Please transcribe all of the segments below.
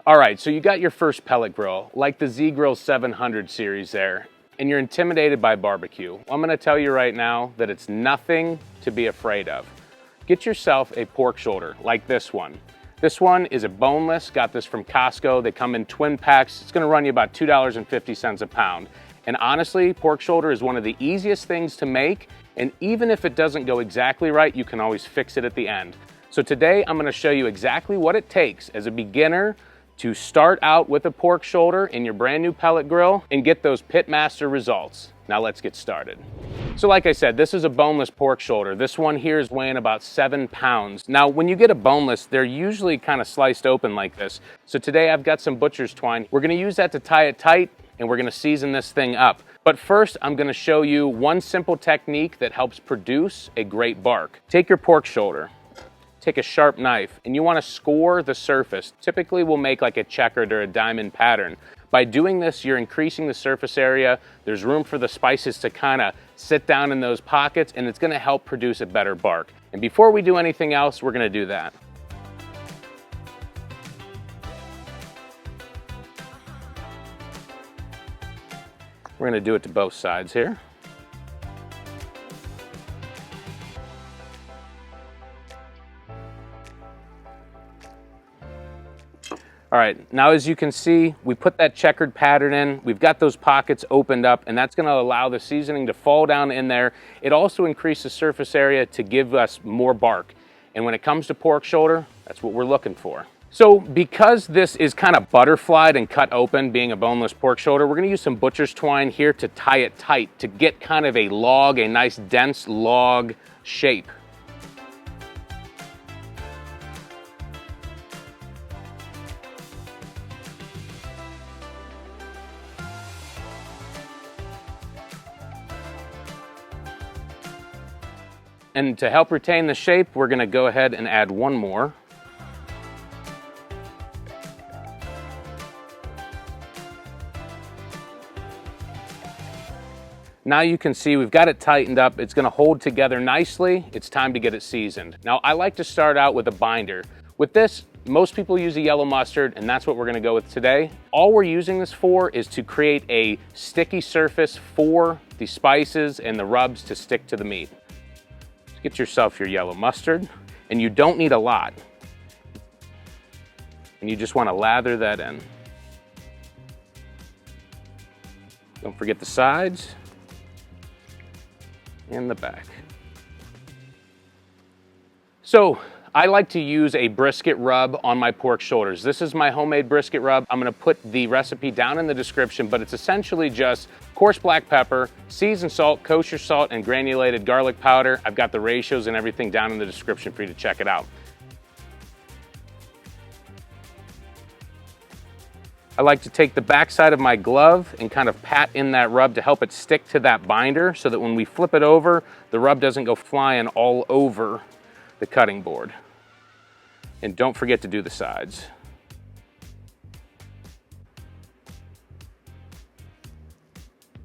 All right, so you got your first pellet grill, like the ZGrills 700 series there, and you're intimidated by barbecue. Well, I'm gonna tell you right now that it's nothing to be afraid of. Get yourself a pork shoulder, like this one. This one is a boneless, got this from Costco. They come in twin packs. It's gonna run you about $2.50 a pound. And honestly, pork shoulder is one of the easiest things to make, and even if it doesn't go exactly right, you can always fix it at the end. So today, I'm gonna show you exactly what it takes as a beginner to start out with a pork shoulder in your brand new pellet grill and get those pitmaster results. Now let's get started. So like I said, this is a boneless pork shoulder. This one here is weighing about 7 pounds. Now, when you get a boneless, they're usually kind of sliced open like this. So today I've got some butcher's twine. We're gonna use that to tie it tight, and we're gonna season this thing up. But first, I'm gonna show you one simple technique that helps produce a great bark. Take your pork shoulder, take a sharp knife, and you wanna score the surface. Typically, we'll make like a checkered or a diamond pattern. By doing this, you're increasing the surface area. There's room for the spices to kind of sit down in those pockets, and it's gonna help produce a better bark. And before we do anything else, we're gonna do that. We're gonna do it to both sides here. All right, now as you can see, we put that checkered pattern in. We've got those pockets opened up, and that's gonna allow the seasoning to fall down in there. It also increases surface area to give us more bark. And when it comes to pork shoulder, that's what we're looking for. So because this is kind of butterflied and cut open, being a boneless pork shoulder, we're gonna use some butcher's twine here to tie it tight, to get kind of a log, a nice dense log shape. And to help retain the shape, we're gonna go ahead and add one more. Now you can see we've got it tightened up. It's gonna hold together nicely. It's time to get it seasoned. Now I like to start out with a binder. With this, most people use a yellow mustard, and that's what we're gonna go with today. All we're using this for is to create a sticky surface for the spices and the rubs to stick to the meat. Get yourself your yellow mustard, and you don't need a lot. And you just want to lather that in. Don't forget the sides and the back. So I like to use a brisket rub on my pork shoulders. This is my homemade brisket rub. I'm gonna put the recipe down in the description, but it's essentially just coarse black pepper, seasoned salt, kosher salt, and granulated garlic powder. I've got the ratios and everything down in the description for you to check it out. I like to take the back side of my glove and kind of pat in that rub to help it stick to that binder so that when we flip it over, the rub doesn't go flying all over the cutting board. And don't forget to do the sides.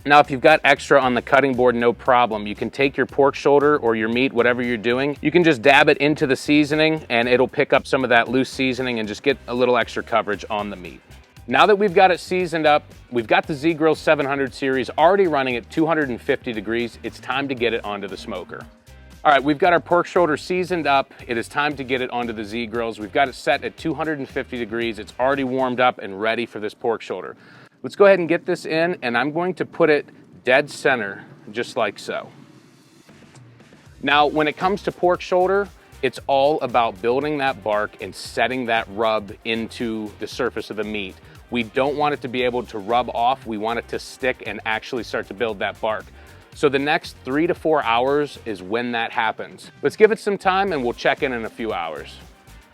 Now, if you've got extra on the cutting board, no problem. You can take your pork shoulder or your meat, whatever you're doing, you can just dab it into the seasoning and it'll pick up some of that loose seasoning and just get a little extra coverage on the meat. Now that we've got it seasoned up, we've got the ZGrills 700 series already running at 250 degrees. It's time to get it onto the smoker. All right, we've got our pork shoulder seasoned up. It is time to get it onto the ZGrills. We've got it set at 250 degrees. It's already warmed up and ready for this pork shoulder. Let's go ahead and get this in, and I'm going to put it dead center, just like so. Now, when it comes to pork shoulder, it's all about building that bark and setting that rub into the surface of the meat. We don't want it to be able to rub off. We want it to stick and actually start to build that bark. So the next 3 to 4 hours is when that happens. Let's give it some time and we'll check in a few hours.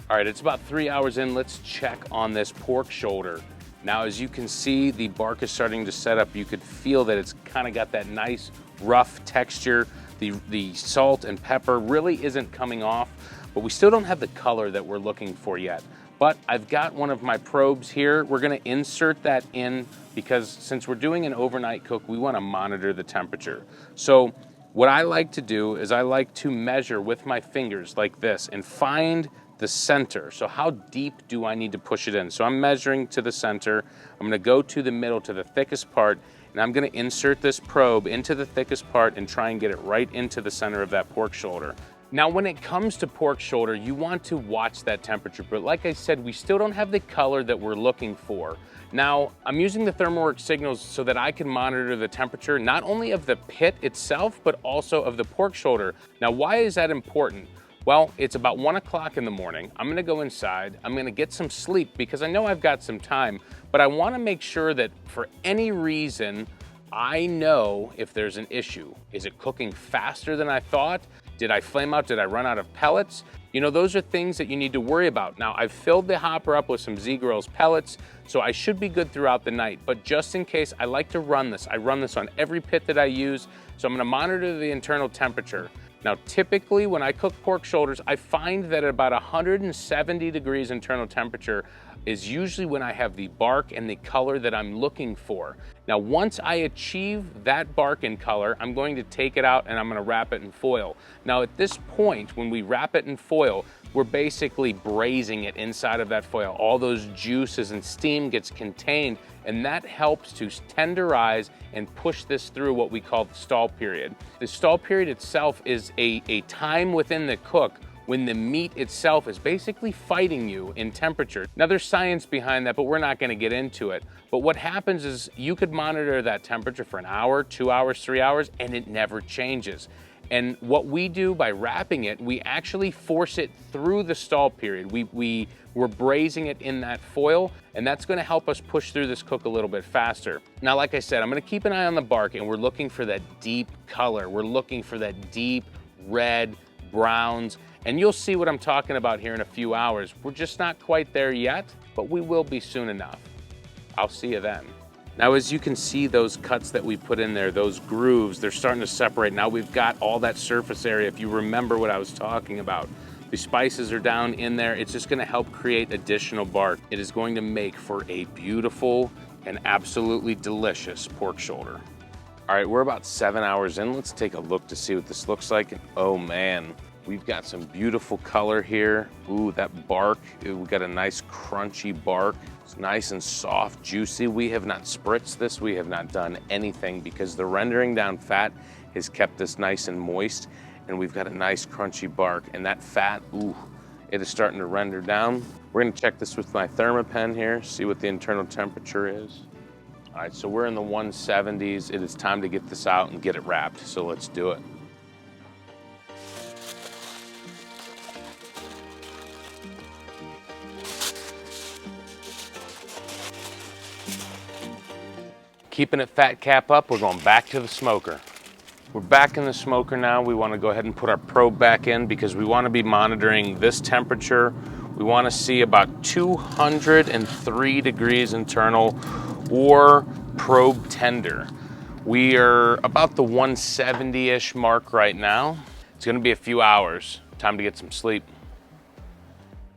All right, it's about 3 hours in. Let's check on this pork shoulder. Now, as you can see, the bark is starting to set up. You could feel that it's kind of got that nice rough texture. The salt and pepper really isn't coming off, but we still don't have the color that we're looking for yet. But I've got one of my probes here. We're gonna insert that in because since we're doing an overnight cook, we wanna monitor the temperature. So what I like to do is I like to measure with my fingers like this and find the center. So how deep do I need to push it in? So I'm measuring to the center. I'm gonna go to the middle, to the thickest part, and I'm gonna insert this probe into the thickest part and try and get it right into the center of that pork shoulder. Now, when it comes to pork shoulder, you want to watch that temperature, but like I said, we still don't have the color that we're looking for. Now, I'm using the ThermoWorks signals so that I can monitor the temperature, not only of the pit itself, but also of the pork shoulder. Now, why is that important? Well, it's about 1 o'clock in the morning. I'm gonna go inside, I'm gonna get some sleep because I know I've got some time, but I wanna make sure that for any reason, I know if there's an issue. Is it cooking faster than I thought? Did I flame out? Did I run out of pellets? You know, those are things that you need to worry about. Now, I've filled the hopper up with some ZGrills pellets, so I should be good throughout the night. But just in case, I like to run this. I run this on every pit that I use, so I'm gonna monitor the internal temperature. Now, typically when I cook pork shoulders, I find that at about 170 degrees internal temperature is usually when I have the bark and the color that I'm looking for. Now, once I achieve that bark and color, I'm going to take it out and I'm gonna wrap it in foil. Now, at this point, when we wrap it in foil, we're basically braising it inside of that foil. All those juices and steam gets contained, and that helps to tenderize and push this through what we call the stall period. The stall period itself is a time within the cook when the meat itself is basically fighting you in temperature. Now, there's science behind that, but we're not gonna get into it. But what happens is you could monitor that temperature for an hour, 2 hours, 3 hours, and it never changes. And what we do by wrapping it, we actually force it through the stall period. We're braising it in that foil, and that's gonna help us push through this cook a little bit faster. Now, like I said, I'm gonna keep an eye on the bark, and we're looking for that deep color. We're looking for that deep red, browns, and you'll see what I'm talking about here in a few hours. We're just not quite there yet, but we will be soon enough. I'll see you then. Now, as you can see, those cuts that we put in there, those grooves, they're starting to separate. Now we've got all that surface area, if you remember what I was talking about. The spices are down in there. It's just gonna help create additional bark. It is going to make for a beautiful and absolutely delicious pork shoulder. All right, we're about 7 hours in. Let's take a look to see what this looks like. Oh man, we've got some beautiful color here. Ooh, that bark, we got a nice crunchy bark. It's nice and soft, juicy. We have not spritzed this. We have not done anything because the rendering down fat has kept this nice and moist, and we've got a nice crunchy bark. And that fat, ooh, it is starting to render down. We're gonna check this with my Thermopen here, see what the internal temperature is. All right, so we're in the 170s. It is time to get this out and get it wrapped, so let's do it. Keeping it fat cap up, we're going back to the smoker. We're back in the smoker now. We want to go ahead and put our probe back in because we want to be monitoring this temperature. We want to see about 203 degrees internal or probe tender. We are about the 170-ish mark right now. It's going to be a few hours. Time to get some sleep.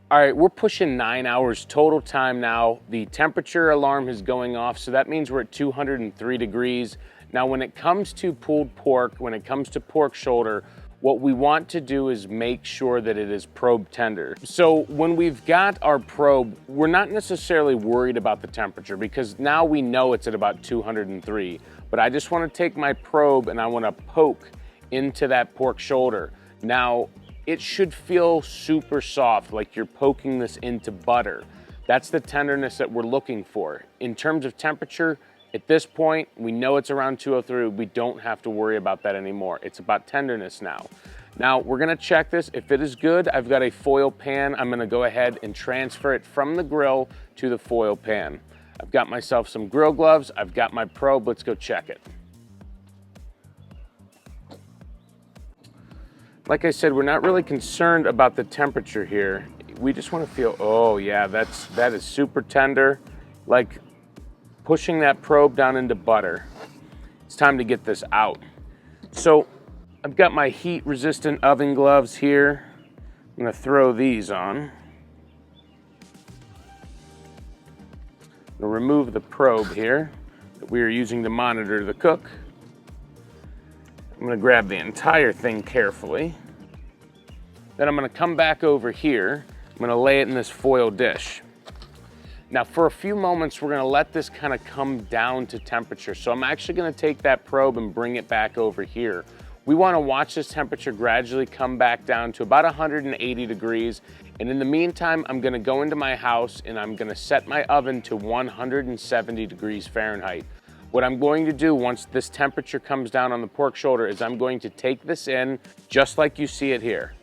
All right, we're pushing 9 hours total time now. The temperature alarm is going off, so that means we're at 203 degrees. Now, when it comes to pulled pork, when it comes to pork shoulder, what we want to do is make sure that it is probe tender. So when we've got our probe, we're not necessarily worried about the temperature because now we know it's at about 203. But I just want to take my probe and I want to poke into that pork shoulder. Now, it should feel super soft, like you're poking this into butter. That's the tenderness that we're looking for. In terms of temperature, at this point, we know it's around 203. We don't have to worry about that anymore. It's about tenderness now. Now, we're gonna check this. If it is good, I've got a foil pan. I'm gonna go ahead and transfer it from the grill to the foil pan. I've got myself some grill gloves. I've got my probe. Let's go check it. Like I said, we're not really concerned about the temperature here. We just want to feel, oh yeah, that is super tender. Like pushing that probe down into butter. It's time to get this out. So I've got my heat resistant oven gloves here. I'm gonna throw these on. I'm gonna remove the probe here that we are using to monitor the cook. I'm gonna grab the entire thing carefully. Then I'm gonna come back over here. I'm gonna lay it in this foil dish. Now for a few moments, we're gonna let this kind of come down to temperature. So I'm actually gonna take that probe and bring it back over here. We wanna watch this temperature gradually come back down to about 180 degrees. And in the meantime, I'm gonna go into my house and I'm gonna set my oven to 170 degrees Fahrenheit. What I'm going to do once this temperature comes down on the pork shoulder is I'm going to take this in just like you see it here.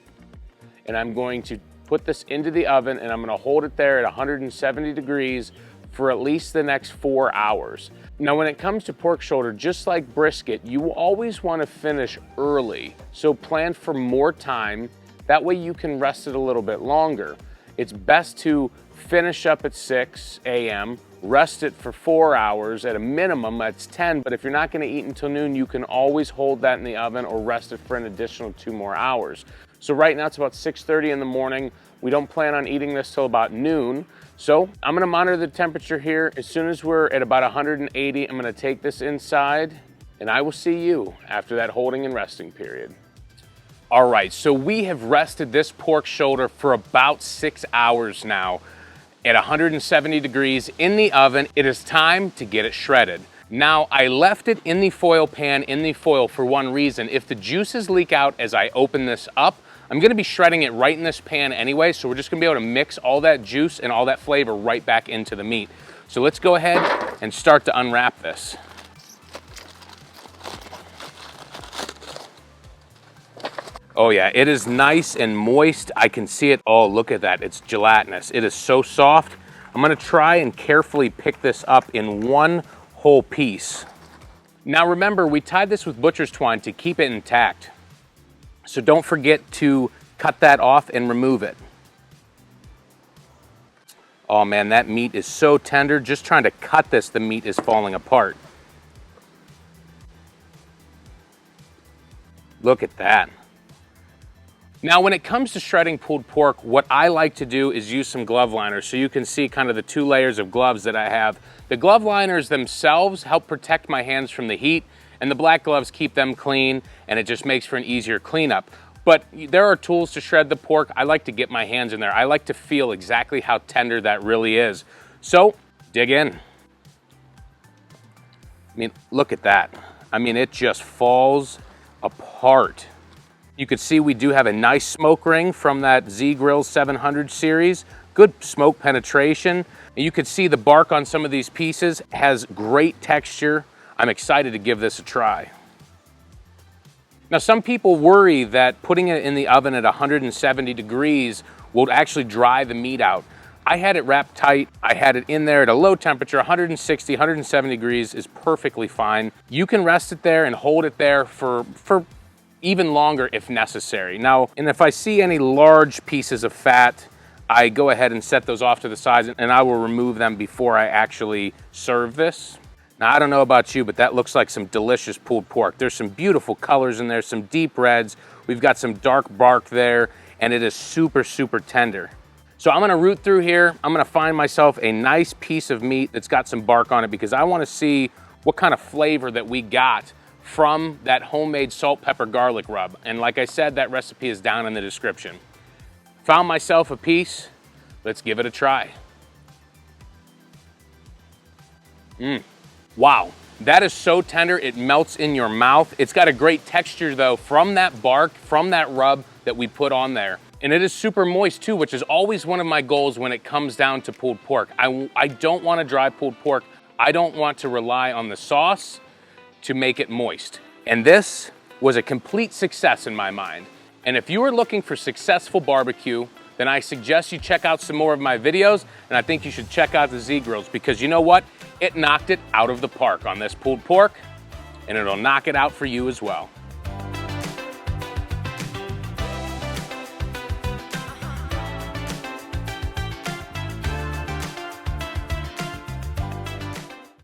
And I'm going to put this into the oven and I'm gonna hold it there at 170 degrees for at least the next 4 hours. Now, when it comes to pork shoulder, just like brisket, you always wanna finish early. So plan for more time. That way you can rest it a little bit longer. It's best to finish up at 6 a.m., rest it for 4 hours, at a minimum that's 10, but if you're not gonna eat until noon, you can always hold that in the oven or rest it for an additional 2 more hours. So right now it's about 6:30 in the morning. We don't plan on eating this till about noon. So I'm gonna monitor the temperature here. As soon as we're at about 180, I'm gonna take this inside and I will see you after that holding and resting period. All right, so we have rested this pork shoulder for about 6 hours now at 170 degrees in the oven. It is time to get it shredded. Now, I left it in the foil pan, in the foil for one reason. If the juices leak out as I open this up, I'm gonna be shredding it right in this pan anyway, so we're just gonna be able to mix all that juice and all that flavor right back into the meat. So let's go ahead and start to unwrap this. Oh yeah, it is nice and moist. I can see it. Oh, look at that, it's gelatinous. It is so soft. I'm gonna try and carefully pick this up in one whole piece. Now remember, we tied this with butcher's twine to keep it intact. So don't forget to cut that off and remove it. Oh man, that meat is so tender. Just trying to cut this, the meat is falling apart. Look at that. Now, when it comes to shredding pulled pork, what I like to do is use some glove liners so you can see kind of the 2 layers of gloves that I have. The glove liners themselves help protect my hands from the heat, and the black gloves keep them clean, and it just makes for an easier cleanup. But there are tools to shred the pork. I like to get my hands in there. I like to feel exactly how tender that really is. So, dig in. I mean, look at that. I mean, it just falls apart. You can see we do have a nice smoke ring from that ZGrills 700 series. Good smoke penetration. And you can see the bark on some of these pieces has great texture. I'm excited to give this a try. Now, some people worry that putting it in the oven at 170 degrees will actually dry the meat out. I had it wrapped tight. I had it in there at a low temperature, 160, 170 degrees is perfectly fine. You can rest it there and hold it there for even longer if necessary. Now, and if I see any large pieces of fat, I go ahead and set those off to the sides and I will remove them before I actually serve this. Now, I don't know about you, but that looks like some delicious pulled pork. There's some beautiful colors in there, some deep reds. We've got some dark bark there, and it is super, super tender. So I'm gonna root through here. I'm gonna find myself a nice piece of meat that's got some bark on it because I wanna see what kind of flavor that we got from that homemade salt, pepper, garlic rub. And like I said, that recipe is down in the description. Found myself a piece. Let's give it a try. Wow, that is so tender, it melts in your mouth. It's got a great texture though from that bark, from that rub that we put on there. And it is super moist too, which is always one of my goals when it comes down to pulled pork. I don't want to dry pulled pork. I don't want to rely on the sauce to make it moist. And this was a complete success in my mind. And if you are looking for successful barbecue, then I suggest you check out some more of my videos, and I think you should check out the ZGrills because you know what? It knocked it out of the park on this pulled pork, and it'll knock it out for you as well.